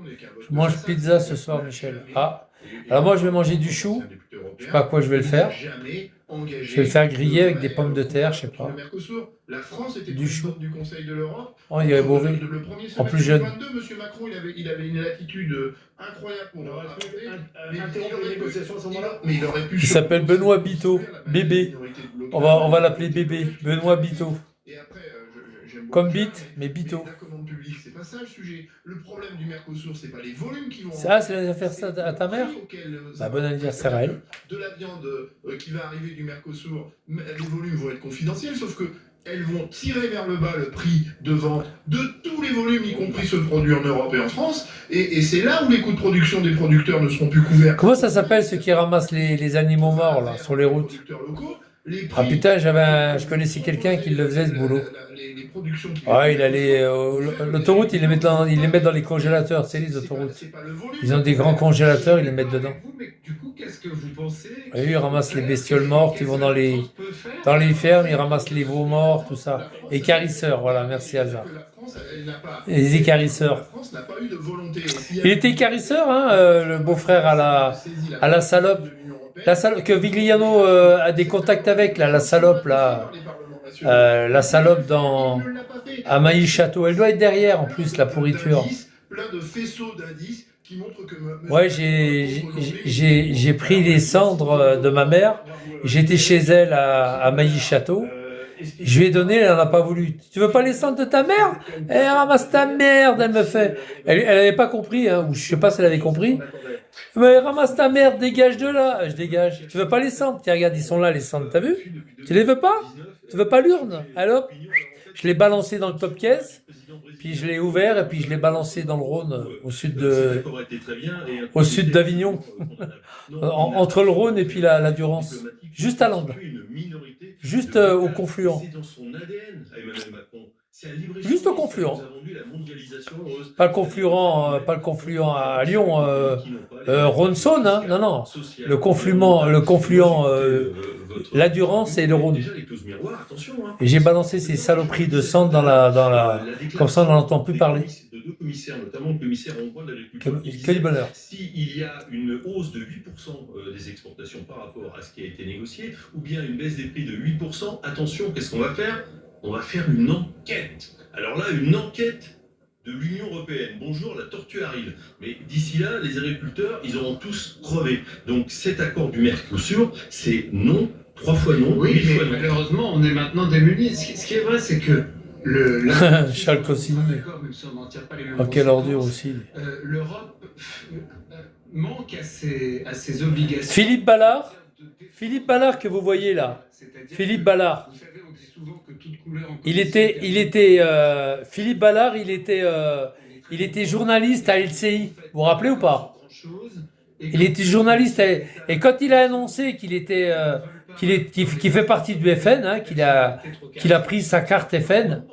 S2: Je mange pizza ce soir, Michel. Ah, alors moi, je vais manger du chou. Je sais pas à quoi je vais le faire. Je vais le faire griller avec des pommes de terre, je sais pas. Du chou. Oh, il y avait Beauvais. En plus jeune.
S9: Monsieur Macron, il avait une latitude incroyable pour
S3: interrompre les négociations à ce moment-là.
S9: Mais il aurait pu.
S2: Il s'appelle Benoît Biteau. Bébé. On va l'appeler Bébé. Benoît Biteau. Comme bite, mais Biteau.
S9: C'est pas ça le sujet. Le problème du Mercosur, c'est pas les volumes qui vont.
S2: Ça, c'est les affaires ça à ta mère? Bah, bon anniversaire à elle.
S9: De la viande qui va arriver du Mercosur, les volumes vont être confidentiels, sauf que elles vont tirer vers le bas le prix de vente de tous les volumes, y compris ceux produits en Europe et en France. Et c'est là où les coûts de production des producteurs ne seront plus couverts.
S2: Comment ça s'appelle ceux qui ramassent les animaux morts là sur les routes? Ah putain, je connaissais quelqu'un qui le faisait ce boulot. Ouais, il allait l'autoroute, ils les mettent dans les congélateurs, c'est les autoroutes. Ils ont des grands congélateurs, ils les mettent dedans. Oui, ils ramassent les bestioles mortes, ils vont dans les fermes, ils ramassent les veaux morts, tout ça. Écarisseurs, voilà, merci Hazard. Les écarisseurs. Il était écarisseur, hein, le beau-frère à la salope. La salope que Vigliano a des contacts avec, là, la salope, là. La salope à Maïs Château. Elle doit être derrière, en plus, la pourriture. Ouais, j'ai pris les cendres de ma mère. J'étais chez elle à Maïs Château. Je lui ai donné, elle n'en a pas voulu. Tu veux pas les cendres de ta mère? Eh, ramasse ta merde, elle me fait. Elle avait pas compris, hein, ou je sais pas si elle avait compris. Mais ramasse ta merde, dégage de là. Je dégage. Tu veux pas les cendres? Tiens, regarde, ils sont là, les cendres, t'as vu? Tu les veux pas? Tu veux pas l'urne? Alors, je l'ai balancé dans le top caisse, puis je l'ai ouvert, et puis je l'ai balancé dans le Rhône, au sud d'Avignon, entre le Rhône et puis la Durance, juste à l'angle, juste au confluent. Juste au confluent. Pas le confluent à Lyon, Rhône-Saône, hein. Non. Le confluent, la Durance et le Rhône. Et j'ai balancé ces saloperies de sang dans la, comme ça on n'en entend plus parler. Quel bonheur.
S10: S'il y a une hausse de 8% des exportations par rapport à ce qui a été négocié, ou bien une baisse des prix de 8%, attention, qu'est-ce qu'on va faire? On va faire une enquête. Alors là, une enquête de l'Union européenne. Bonjour, la tortue arrive. Mais d'ici là, les agriculteurs, ils auront tous crevé. Donc cet accord du Mercosur, c'est non, 3 fois non,
S11: oui,
S10: 8
S11: mais
S10: fois non.
S11: Malheureusement, on est maintenant démunis. Ce qui est vrai, c'est que
S2: Charles Cossini. Oh, quelle ordure aussi.
S11: L'Europe manque à ses obligations.
S2: Philippe Ballard que vous voyez là. Philippe Ballard. Philippe Ballard, il était journaliste à LCI. Vous vous rappelez ou pas? Il était journaliste et quand il a annoncé qu'il fait partie du FN, hein, qu'il a pris sa carte FN,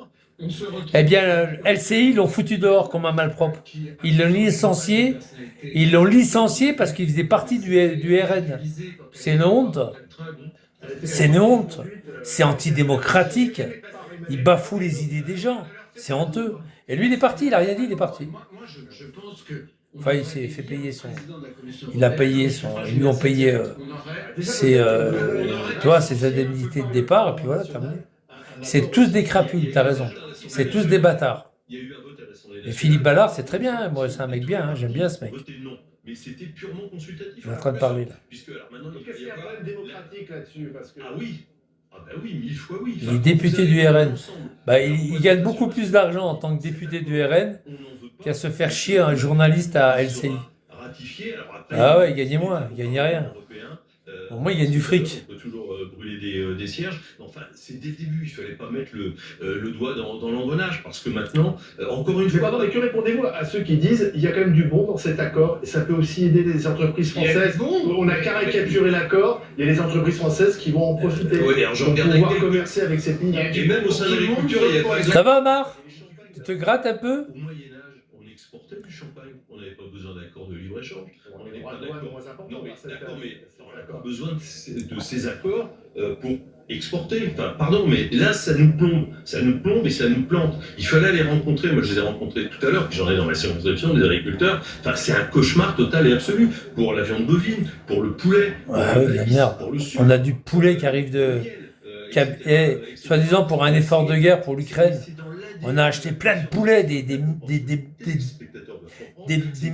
S2: eh bien LCI l'ont foutu dehors comme un malpropre. Ils l'ont licencié parce qu'il faisait partie du RN. C'est une honte. C'est une honte. C'est antidémocratique. Il bafoue les idées des gens. C'est honteux. Et lui, il est parti. Il n'a rien dit. Il est parti. Enfin, il s'est fait payer son. Il a payé son. Ils lui ont payé ses indemnités de départ. Et puis voilà, terminé. C'est tous des crapules. T'as raison. C'est tous des bâtards. Et Philippe Ballard, c'est très bien. Moi, c'est un mec bien. Hein, j'aime bien ce mec.
S10: Mais c'était purement consultatif.
S2: Il est en train de parler là.
S10: Puisque alors maintenant,
S3: Qu'est-ce qu'il y a un problème démocratique là-dessus parce que...
S10: Ah oui. Ah bah oui, 1000 fois oui.
S2: Il est député du RN. Bah, il gagne beaucoup plus d'argent en tant que député du RN qu'à se faire chier un journaliste à LCI. Ah ouais, il gagnait moins, il gagnait rien. Au moins, il gagne du fric.
S10: On peut toujours brûler des cierges. Enfin, c'est dès le début, il ne fallait pas mettre le doigt dans l'engrenage, parce que maintenant, encore une fois...
S3: Pardon, mais que répondez-vous à ceux qui disent il y a quand même du bon dans cet accord, et ça peut aussi aider les entreprises françaises. On a caricaturé l'accord, il y a les entreprises françaises qui vont en profiter.
S10: Oui, alors
S3: pour pouvoir commercer avec ces pays.
S10: Et même au sein de l'agriculture, il y a...
S2: Ça va, Omar? Tu te grattes un peu?
S10: Au Moyen-Âge, on exportait du champagne. On n'avait pas besoin d'accord de libre-échange. On n'avait pas d'accord. Non, mais d'accord, mais on n'a pas besoin de ces accords pour exporter. Enfin, pardon, mais là, ça nous plombe et ça nous plante. Il fallait aller rencontrer. Moi, je les ai rencontrés tout à l'heure, puis j'en ai dans ma circonscription des agriculteurs. Enfin, c'est un cauchemar total et absolu pour la viande bovine, pour le poulet.
S2: Ouais, la merde. On a du poulet qui arrive soi-disant pour un effort de guerre pour l'Ukraine. On a acheté plein de poulets, des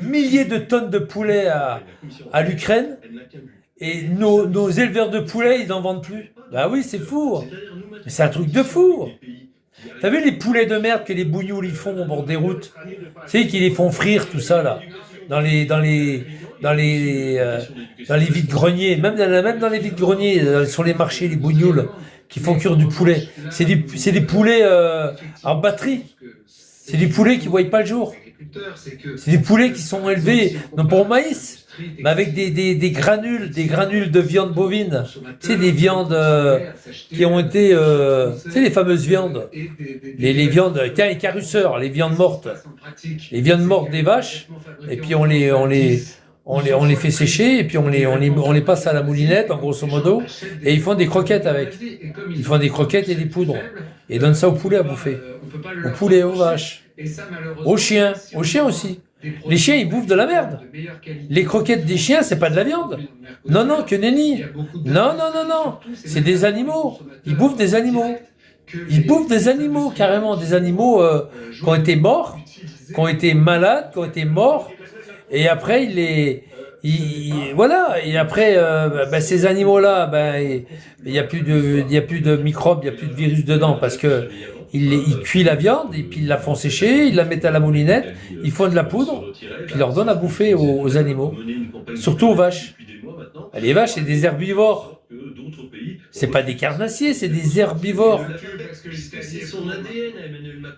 S2: milliers de tonnes de poulets à l'Ukraine, et nos éleveurs de poulets, ils n'en vendent plus. Bah oui, c'est fou. Mais c'est un truc de fou. T'as vu les poulets de merde que les bougnoules ils font au bord des routes? Tu sais, qu'ils les font frire, tout ça, là. Dans les vides-greniers, même dans les vides-greniers, sur les marchés, les bougnoules qui font cuire du poulet. C'est des poulets en batterie. C'est des poulets qui ne voient pas le jour. C'est des poulets qui sont élevés, non pas au maïs, mais avec des granules de viande bovine. Tu sais, des viandes qui ont été... tu sais, les fameuses viandes. Les viandes, tiens, les carrusseurs, les viandes mortes. Les viandes mortes des vaches. Et puis on les fait sécher, et puis on les passe à la moulinette, en grosso modo, et ils font des croquettes avec. Ils font des croquettes et des poudres. Et donnent ça au poulet à bouffer. Au poulet, aux vaches. Aux chiens aussi. Les chiens, ils bouffent de la merde. Les croquettes des chiens, c'est pas de la viande. Non, que nenni. Non. C'est des animaux. Ils bouffent des animaux. Ils bouffent des animaux, carrément. Des animaux qui ont été morts, qui ont été malades, qui ont été morts. Et après, ils Voilà, et après, ces animaux-là, il n'y a plus de microbes, il n'y a plus de virus dedans, parce que ils cuisent la viande, et puis ils la font sécher, ils la mettent à la moulinette, ils font de la poudre, puis ils leur donnent à bouffer aux animaux, surtout aux vaches. Les vaches, c'est des herbivores. C'est pas des carnassiers, c'est des herbivores.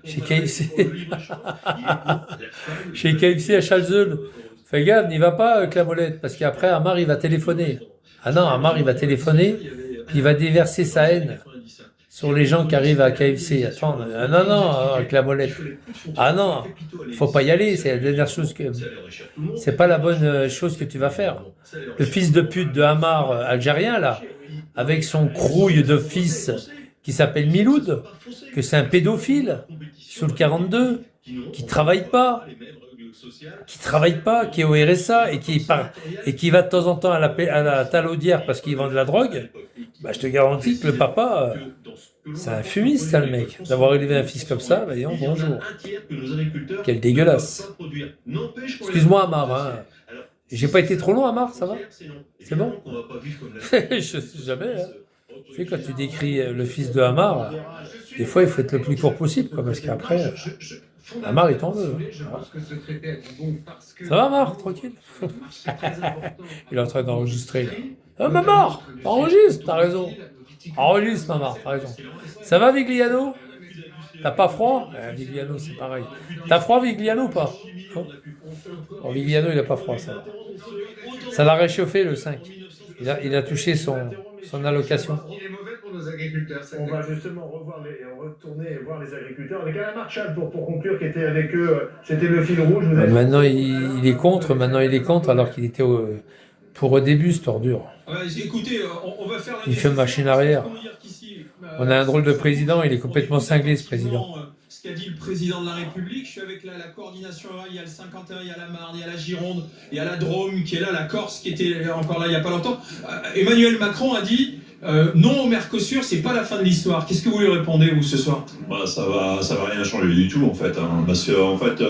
S2: Chez KFC. Chez KFC à Chalzeul. Fais gaffe, n'y va pas avec la molette, parce qu'après, Amar, il va téléphoner. Ah non, Amar, il va téléphoner, puis il va déverser sa haine sur les gens qui arrivent à KFC. Attends, non, avec la molette. Ah non, faut pas y aller, c'est la dernière chose que... C'est pas la bonne chose que tu vas faire. Le fils de pute de Amar algérien, là, avec son crouille de fils qui s'appelle Miloud, que c'est un pédophile, sous le 42, qui travaille pas, qui est au RSA et qui va de temps en temps à la talaudière parce qu'il vend de la drogue, je te garantis que le papa, c'est un fumiste, le mec. D'avoir élevé un fils comme ça, disons, bonjour. Quel dégueulasse. Excuse-moi, Amar, hein. J'ai pas été trop long, Amar, ça va? C'est bon? Je sais jamais, hein. Tu sais, quand tu décris le fils de Amar, des fois, il faut être le plus court possible, quoi, parce qu'après... Amar, il t'en veut. Ça va, Amar? Tranquille. Il est en train d'enregistrer, là. Mamar, enregistre, t'as raison. Enregistre, Mamar, t'as raison. Ça va, Vigliano? T'as pas froid? Vigliano, c'est pareil. T'as froid, Vigliano, ou pas? Bon, Vigliano, il a pas froid, ça va. Ça l'a réchauffé, le 5. Il a touché son allocation.
S3: Nos agriculteurs. On va justement retourner voir les agriculteurs avec Alain Marchal pour conclure, qui était avec eux. C'était le fil rouge.
S2: Maintenant, il est contre, alors qu'il était pour au début, cette ordure.
S12: Écoutez, on va faire
S2: il fait machine arrière. On a un drôle de président, il est complètement cinglé, ce président.
S12: Ce qu'a dit le président de la République, je suis avec la coordination rurale, il y a le 51, il y a la Marne, il y a la Gironde, il y a la Drôme qui est là, la Corse qui était encore là il n'y a pas longtemps. Emmanuel Macron a dit non au Mercosur, c'est pas la fin de l'histoire. Qu'est-ce que vous lui répondez, vous, ce soir?
S10: Ça va rien changer du tout, en fait. Parce que, en fait,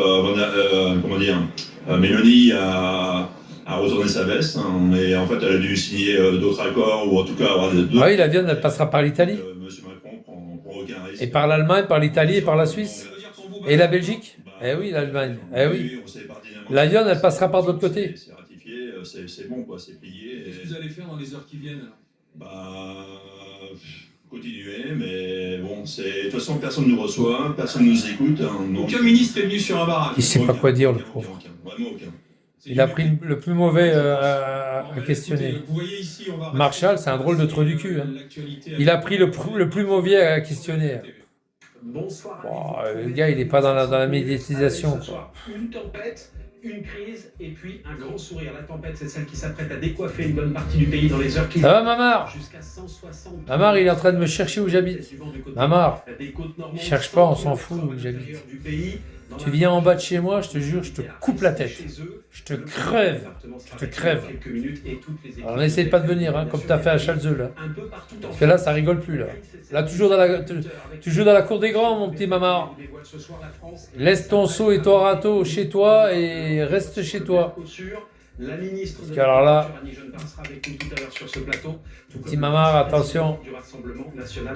S10: Mélanie a retourné sa veste, et en fait, elle a dû signer d'autres accords, ou en tout cas avoir d'autres...
S2: Oui, la viande, elle passera par l'Italie.
S10: Monsieur Macron prend aucun risque.
S2: Et par l'Allemagne, par l'Italie et par la Suisse. Et la Belgique. Eh oui, l'Allemagne. Eh oui. La viande, elle passera par d'autre côté.
S10: C'est ratifié, c'est bon, quoi, c'est plié.
S12: Qu'est-ce que vous allez faire dans les heures qui viennent?
S10: Continuer, mais bon, de toute façon, personne ne nous reçoit, personne ne nous écoute.
S12: Aucun ministre est venu sur un barrage.
S2: Il ne sait pas quoi dire, le pauvre.
S10: Vraiment aucun.
S2: Il a pris le plus mauvais à questionner. Marshall, c'est un drôle de trou du cul. Hein. Il a pris le plus mauvais à questionner.
S3: Bonsoir.
S2: Le gars, il n'est pas dans la médiatisation. Quoi.
S13: Une tempête, une crise et puis un grand sourire. La tempête, c'est celle qui s'apprête à décoiffer une bonne partie du pays dans les heures qui...
S2: Ça va, Mamar?
S13: Jusqu'à 160...
S2: Mamar, il est en train de me chercher où j'habite. Mamar, il cherche pas, on s'en fout où j'habite. Tu viens en bas de chez moi, je te jure, je te coupe la tête. Je te crève. Je te crève. Alors n'essaye pas de venir, hein, comme tu as fait à Chalzeul. Hein. Parce que là, ça rigole plus. Là, toujours dans la cour des grands, mon petit Mamar. Laisse ton seau et ton râteau chez toi et reste chez toi.
S13: La ministre
S2: parce que alors là,
S13: sera avec nous tout à l'heure sur ce plateau.
S2: Petit Mamar, attention.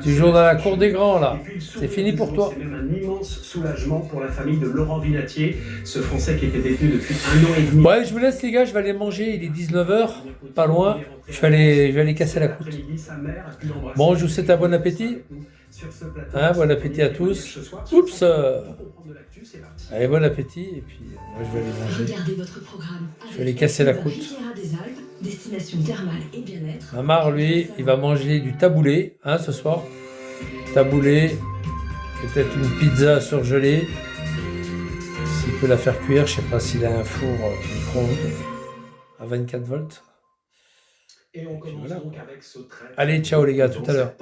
S2: Toujours dans la cour des grands, là. C'est fini pour toi.
S13: C'est même un immense soulagement pour la famille de Laurent Vinatier, ce Français qui était détenu depuis 1 an et demi.
S2: Ouais, je vous laisse, les gars, je vais aller manger. Il est 19h, pas loin. Je vais aller casser la croûte. Bon, je vous souhaite un bon appétit. Hein, bon appétit à tous. Oups. Allez, bon appétit. Et puis, moi, je vais aller manger.
S14: Regardez votre programme.
S2: Je vais aller casser la croûte.
S14: Destination thermale et bien-être.
S2: Mamar, lui, il va manger du taboulé, hein, ce soir. Taboulé, peut-être une pizza surgelée. S'il peut la faire cuire, je sais pas s'il a un four micro-ondes à 24 volts.
S13: Et on commence donc avec ce trait.
S2: Allez, ciao les gars, tout à l'heure.